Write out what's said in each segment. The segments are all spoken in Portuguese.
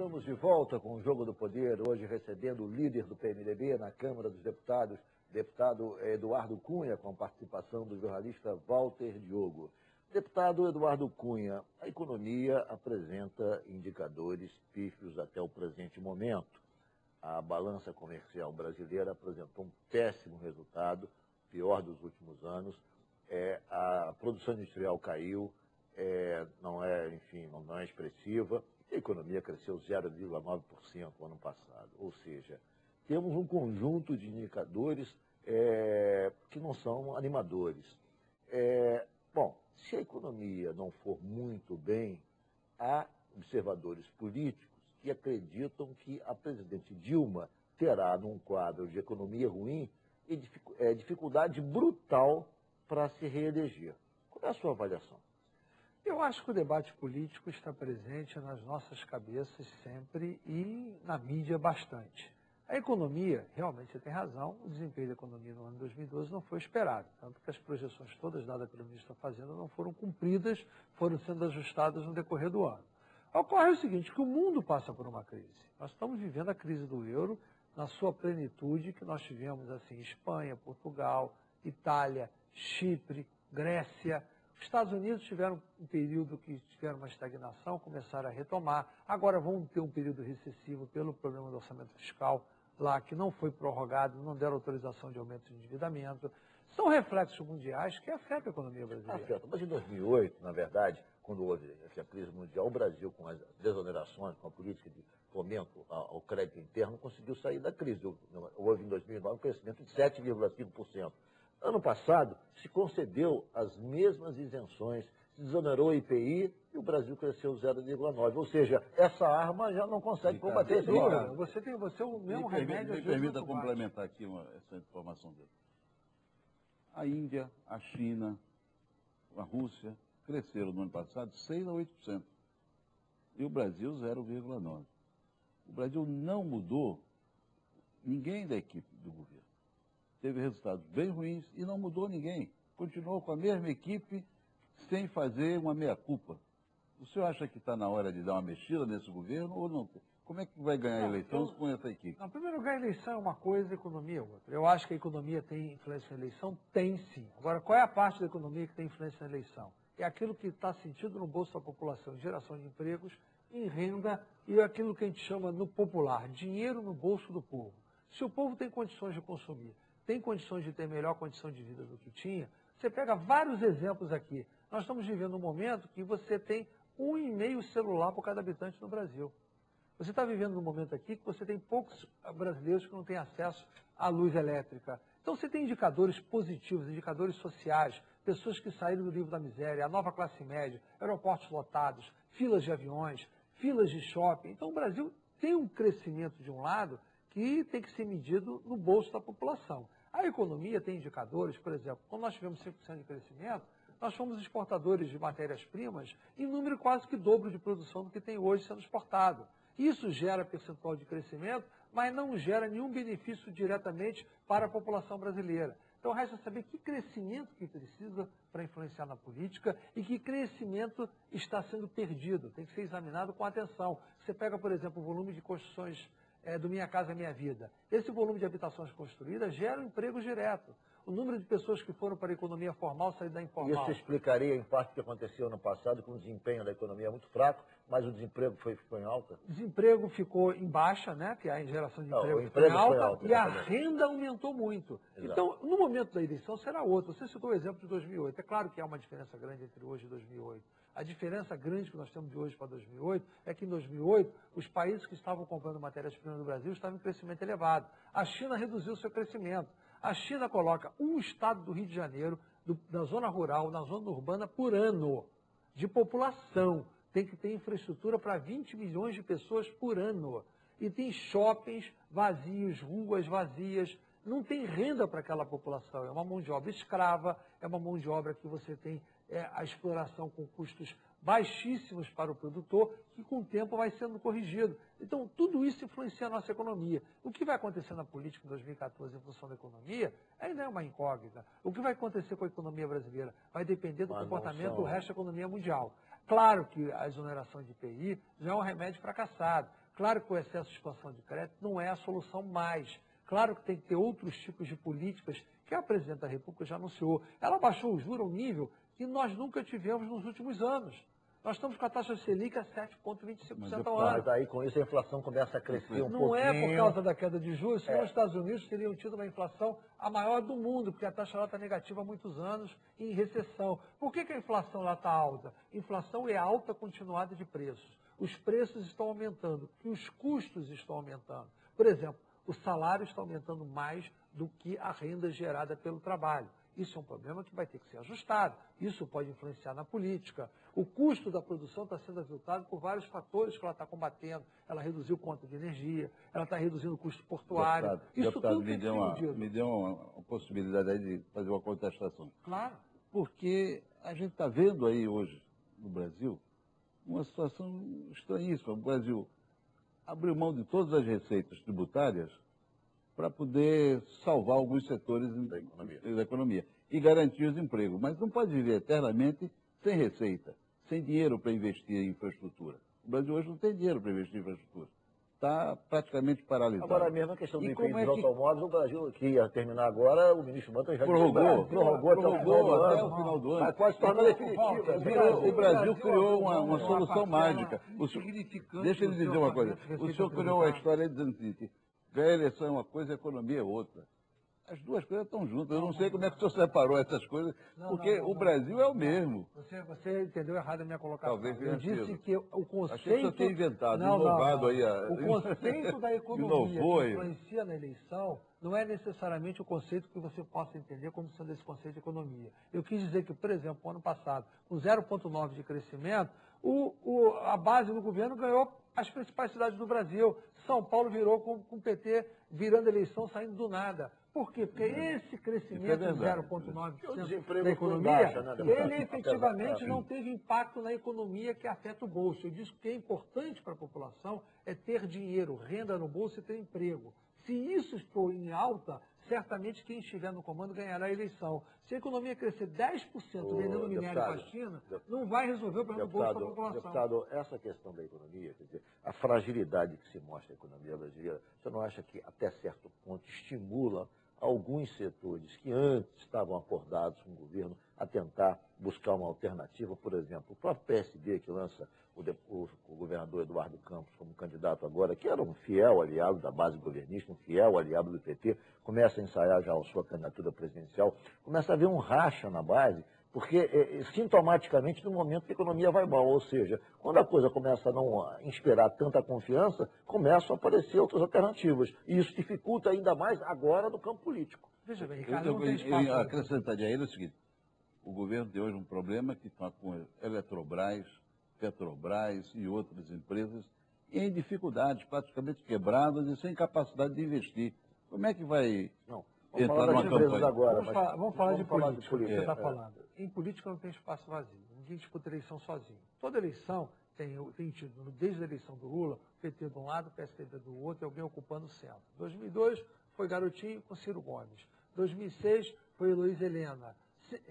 Estamos de volta com o Jogo do Poder, hoje recebendo o líder do PMDB na Câmara dos Deputados, deputado Eduardo Cunha, com a participação do jornalista Walter Diogo. Deputado Eduardo Cunha, a economia apresenta indicadores pífios até o presente momento. A balança comercial brasileira apresentou um péssimo resultado, pior dos últimos anos. A produção industrial caiu, não é expressiva. A economia cresceu 0,9% no ano passado. Ou seja, temos um conjunto de indicadores que não são animadores. Bom, se a economia não for muito bem, há observadores políticos que acreditam que a presidente Dilma terá, num quadro de economia ruim, dificuldade brutal para se reeleger. Qual é a sua avaliação? Eu acho que o debate político está presente nas nossas cabeças sempre e na mídia bastante. A economia, realmente você tem razão, o desempenho da economia no ano de 2012 não foi esperado, tanto que as projeções todas dadas pelo ministro da Fazenda não foram cumpridas, foram sendo ajustadas no decorrer do ano. Ocorre o seguinte, que o mundo passa por uma crise. Nós estamos vivendo a crise do euro na sua plenitude, que nós tivemos assim, Espanha, Portugal, Itália, Chipre, Grécia. Os Estados Unidos tiveram um período que tiveram uma estagnação, começaram a retomar. Agora vão ter um período recessivo pelo problema do orçamento fiscal lá, que não foi prorrogado, não deram autorização de aumento de endividamento. São reflexos mundiais que afetam a economia brasileira. Afeta. Mas em 2008, na verdade, quando houve essa crise mundial, o Brasil, com as desonerações, com a política de fomento ao crédito interno, conseguiu sair da crise. Houve em 2009 um crescimento de 7,5%. Ano passado, se concedeu as mesmas isenções, se desonerou o IPI e o Brasil cresceu 0,9%. Ou seja, essa arma já não consegue combater esse problema. Você é o mesmo remédio. Me permita complementar aqui essa informação dele. A Índia, a China, a Rússia cresceram no ano passado 6% a 8%. E o Brasil 0,9%. O Brasil não mudou ninguém da equipe do governo. Teve resultados bem ruins e não mudou ninguém. Continuou com a mesma equipe, sem fazer uma meia-culpa. O senhor acha que está na hora de dar uma mexida nesse governo ou não? Como é que vai ganhar a eleição com essa equipe? Em primeiro lugar, a eleição é uma coisa, a economia é outra. Eu acho que a economia tem influência na eleição? Tem sim. Agora, qual é a parte da economia que tem influência na eleição? É aquilo que está sentido no bolso da população, em geração de empregos, em renda e aquilo que a gente chama no popular, dinheiro no bolso do povo. Se o povo tem condições de consumir, tem condições de ter melhor condição de vida do que tinha, você pega vários exemplos aqui. Nós estamos vivendo um momento que você tem 1,5 celular por cada habitante no Brasil. Você está vivendo um momento aqui que você tem poucos brasileiros que não têm acesso à luz elétrica. Então você tem indicadores positivos, indicadores sociais, pessoas que saíram do livro da miséria, a nova classe média, aeroportos lotados, filas de aviões, filas de shopping. Então o Brasil tem um crescimento de um lado que tem que ser medido no bolso da população. A economia tem indicadores, por exemplo, quando nós tivemos 5% de crescimento, nós fomos exportadores de matérias-primas em número quase que dobro de produção do que tem hoje sendo exportado. Isso gera percentual de crescimento, mas não gera nenhum benefício diretamente para a população brasileira. Então resta saber que crescimento que precisa para influenciar na política e que crescimento está sendo perdido, tem que ser examinado com atenção. Você pega, por exemplo, o volume de construções do Minha Casa Minha Vida. Esse volume de habitações construídas gera um emprego direto. O número de pessoas que foram para a economia formal sair da informal. Isso explicaria, em parte, o que aconteceu no passado, com o desempenho da economia é muito fraco, mas o desemprego ficou em alta? O desemprego ficou em baixa, né? Que a geração de emprego ficou em alta, e a renda aumentou muito. Exato. Então, no momento da eleição será outro. Você citou o exemplo de 2008. É claro que há uma diferença grande entre hoje e 2008. A diferença grande que nós temos de hoje para 2008 é que em 2008 os países que estavam comprando matérias-primas do Brasil estavam em crescimento elevado. A China reduziu seu crescimento. A China coloca um estado do Rio de Janeiro, na zona rural, na zona urbana, por ano, de população. Tem que ter infraestrutura para 20 milhões de pessoas por ano. E tem shoppings vazios, ruas vazias. Não tem renda para aquela população. É uma mão de obra escrava, é uma mão de obra que você tem a exploração com custos baixíssimos para o produtor, que com o tempo vai sendo corrigido. Então, tudo isso influencia a nossa economia. O que vai acontecer na política em 2014 em função da economia ainda é uma incógnita. O que vai acontecer com a economia brasileira vai depender do comportamento do resto da economia mundial. Claro que a exoneração de IPI já é um remédio fracassado. Claro que o excesso de expansão de crédito não é a solução mais. Claro que tem que ter outros tipos de políticas que a presidente da República já anunciou. Ela baixou o juro a um nível que nós nunca tivemos nos últimos anos. Nós estamos com a taxa Selic a 7,25% ao ano. Mas aí com isso a inflação começa a crescer um pouquinho. Não é por causa da queda de juros, senão os Estados Unidos teriam tido uma inflação a maior do mundo, porque a taxa lá está negativa há muitos anos em recessão. Por que a inflação lá está alta? Inflação é alta continuada de preços. Os preços estão aumentando e os custos estão aumentando. Por exemplo, o salário está aumentando mais do que a renda gerada pelo trabalho. Isso é um problema que vai ter que ser ajustado. Isso pode influenciar na política. O custo da produção está sendo aviltado por vários fatores que ela está combatendo. Ela reduziu conta de energia, ela está reduzindo o custo portuário. Deputado, me deu uma possibilidade aí de fazer uma contestação. Claro. Porque a gente está vendo aí hoje no Brasil uma situação estranhíssima. O Brasil abriu mão de todas as receitas tributárias para poder salvar alguns setores da economia e garantir os empregos. Mas não pode viver eternamente sem receita, sem dinheiro para investir em infraestrutura. O Brasil hoje não tem dinheiro para investir em infraestrutura. Está praticamente paralisado. Agora, a mesma questão do IPI dos automóveis, o Brasil, que ia terminar agora, o ministro Manta já prorrogou até o final do ano. Mas pode se tornar definitiva. O Brasil criou uma solução mágica. Deixa eu lhe dizer uma coisa. O senhor criou uma história dizendo que ganhar eleição é uma coisa e a economia é outra. As duas coisas estão juntas. Eu não sei como é que o senhor separou essas coisas, porque o Brasil é o mesmo. Você entendeu errado a minha colocação. Talvez eu disse que o conceito... Acho que o senhor tem inventado, inovado aí. O conceito da economia que influencia na eleição não é necessariamente o conceito que você possa entender como sendo esse conceito de economia. Eu quis dizer que, por exemplo, no ano passado, com 0,9% de crescimento, a base do governo ganhou as principais cidades do Brasil. São Paulo virou com o PT virando eleição, saindo do nada. Por quê? Porque esse crescimento de 0,9% da economia, ele efetivamente não teve impacto na economia que afeta o bolso. Eu disse que o que é importante para a população é ter dinheiro, renda no bolso e ter emprego. Se isso for em alta, certamente quem estiver no comando ganhará a eleição. Se a economia crescer 10% vendendo minério para a China, não vai resolver o problema do bolso da população. Deputado, essa questão da economia, quer dizer, a fragilidade que se mostra na economia brasileira, você não acha que até certo ponto estimula alguns setores que antes estavam acordados com o governo a tentar buscar uma alternativa? Por exemplo, o próprio PSD, que lança o governador Eduardo Campos como candidato agora, que era um fiel aliado da base governista, um fiel aliado do PT, começa a ensaiar já a sua candidatura presidencial, começa a haver um racha na base, porque sintomaticamente no momento que a economia vai mal, ou seja, quando a coisa começa a não inspirar tanta confiança, começam a aparecer outras alternativas. E isso dificulta ainda mais agora no campo político. Veja bem, Ricardo, não tem espaço. Eu acrescentaria a ele o seguinte: o governo tem hoje um problema que está com Eletrobras, Petrobras e outras empresas em dificuldades, praticamente quebradas e sem capacidade de investir. Como é que vai entrar numa campanha? Agora, vamos falar de política, que você está falando. Em política não tem espaço vazio. Ninguém disputa eleição sozinho. Toda eleição tem tido, desde a eleição do Lula, o PT de um lado, o PSDB do outro, e alguém ocupando o centro. 2002 foi Garotinho com Ciro Gomes. 2006 foi Heloísa Helena.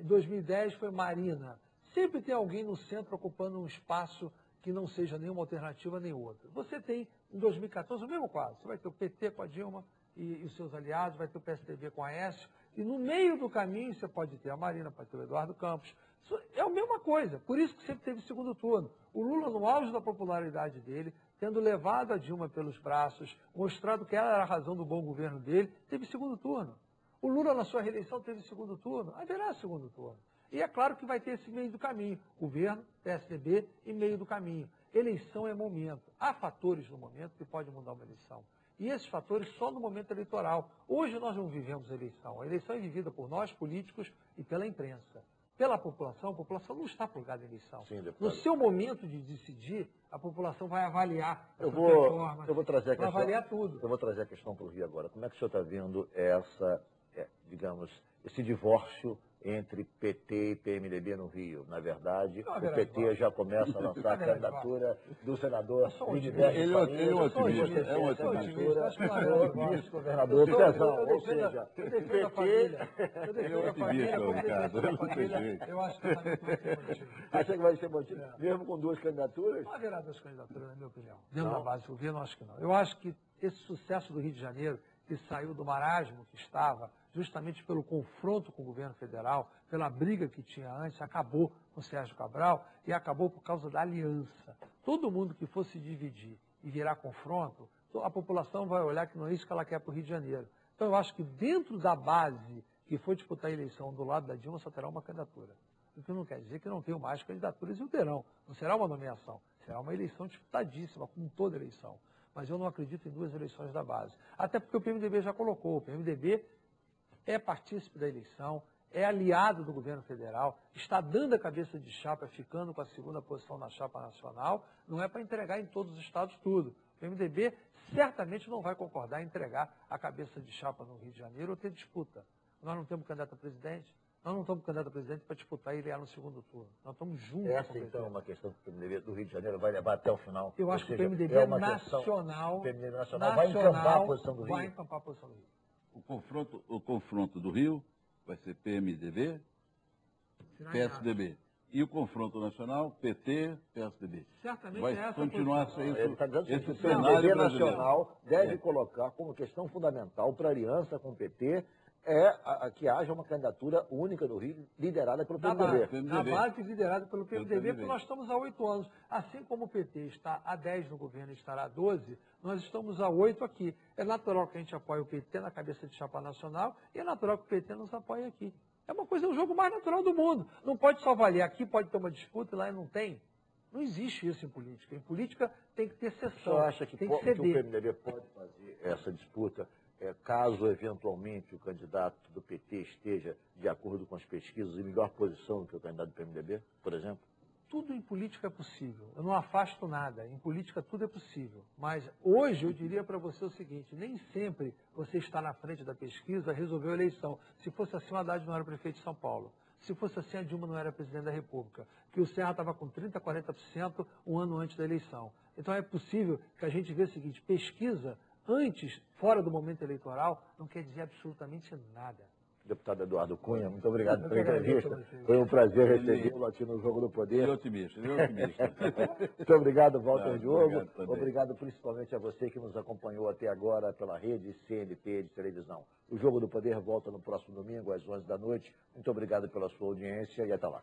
2010 foi Marina. Sempre tem alguém no centro ocupando um espaço que não seja nenhuma alternativa nem outra. Você tem, em 2014, o mesmo quadro. Você vai ter o PT com a Dilma e os seus aliados, vai ter o PSDB com a Aécio, e no meio do caminho você pode ter a Marina, pode ter o Eduardo Campos. Isso é a mesma coisa, por isso que sempre teve segundo turno. O Lula, no auge da popularidade dele, tendo levado a Dilma pelos braços, mostrado que ela era a razão do bom governo dele, teve segundo turno. O Lula, na sua reeleição, teve segundo turno, haverá segundo turno. E é claro que vai ter esse meio do caminho, governo, PSDB e meio do caminho. Eleição é momento. Há fatores no momento que podem mudar uma eleição. E esses fatores só no momento eleitoral. Hoje nós não vivemos a eleição. A eleição é vivida por nós, políticos, e pela imprensa. Pela população, a população não está plugada em eleição. Sim, no seu momento de decidir, a população vai avaliar eu vou trazer a questão, avaliar tudo. Eu vou trazer a questão para o Rio agora. Como é que o senhor está vendo esse divórcio entre PT e PMDB no Rio. Na verdade, Não, o PT já começa a lançar a candidatura do senador Liniberto Ele é um otimista, é um otimista. Do governador Pezão, ou seja, eu defendo a família. Eu Ele é defendo a família, otimista, como Ricardo, defendo a não tem família, jeito. eu acho que o casamento vai ser mantido. Acha que vai ser mantido, mesmo com duas candidaturas? Não haverá duas candidaturas, na minha opinião. Dentro da base do governo, eu acho que não. Eu acho que esse sucesso do Rio de Janeiro, que saiu do marasmo que estava, justamente pelo confronto com o governo federal, pela briga que tinha antes, acabou com o Sérgio Cabral e acabou por causa da aliança. Todo mundo que fosse dividir e virar confronto, a população vai olhar que não é isso que ela quer para o Rio de Janeiro. Então, eu acho que dentro da base que foi disputar a eleição do lado da Dilma, só terá uma candidatura. O que não quer dizer que não tenham mais candidaturas e o terão. Não será uma nomeação, será uma eleição disputadíssima, como toda eleição. Mas eu não acredito em duas eleições da base. Até porque o PMDB já colocou. O PMDB é partícipe da eleição, é aliado do governo federal, está dando a cabeça de chapa, ficando com a segunda posição na chapa nacional, não é para entregar em todos os estados tudo. O PMDB certamente não vai concordar em entregar a cabeça de chapa no Rio de Janeiro ou ter disputa. Nós não temos candidato a presidente, nós não estamos candidato a presidente para disputar e ganhar no segundo turno. Nós estamos juntos. Essa, então, é uma questão que o PMDB do Rio de Janeiro vai levar até o final. Eu acho que o PMDB nacional, o PMDB nacional vai encampar a posição do Rio. Vai encampar a posição do Rio. O confronto do Rio vai ser PMDB, PSDB. E o confronto nacional, PT, PSDB. Certamente vai essa continuar a ser Ele isso. está dizendo que Esse o cenário PMDB brasileiro. nacional deve colocar como questão fundamental para a aliança com o PT que haja uma candidatura única do Rio, liderada pelo PMDB. Na base liderada pelo PMDB, porque PMDB. nós estamos há 8 anos. Assim como o PT está há 10 no governo e estará há 12, nós estamos há 8 aqui. É natural que a gente apoie o PT na cabeça de chapa nacional e é natural que o PT nos apoie aqui. É uma coisa, é o jogo mais natural do mundo. Não pode só valer. Aqui pode ter uma disputa e lá não tem. Não existe isso em política. Em política tem que ter Você exceção. acha que, tem que que o ceder. PMDB pode fazer essa disputa caso, eventualmente, o candidato do PT esteja, de acordo com as pesquisas, em melhor posição do que o candidato do PMDB, por exemplo? Tudo em política é possível. Eu não afasto nada. Em política tudo é possível. Mas hoje eu diria para você o seguinte, nem sempre você está na frente da pesquisa resolveu a eleição. Se fosse assim, o Haddad não era prefeito de São Paulo. Se fosse assim, a Dilma não era presidente da República. Que o Serra estava com 30%, 40% um ano antes da eleição. Então é possível que a gente veja o seguinte, pesquisa antes, fora do momento eleitoral, não quer dizer absolutamente nada. Deputado Eduardo Cunha, muito obrigado Eu pela que agradeço entrevista. a você. Foi um prazer recebê-lo aqui no Jogo do Poder. Ele é otimista, ele é otimista. Muito obrigado, Walter Não, Diogo. obrigado também. Obrigado principalmente a você que nos acompanhou até agora pela rede CNT de televisão. O Jogo do Poder volta no próximo domingo, às 11 da noite. Muito obrigado pela sua audiência e até lá.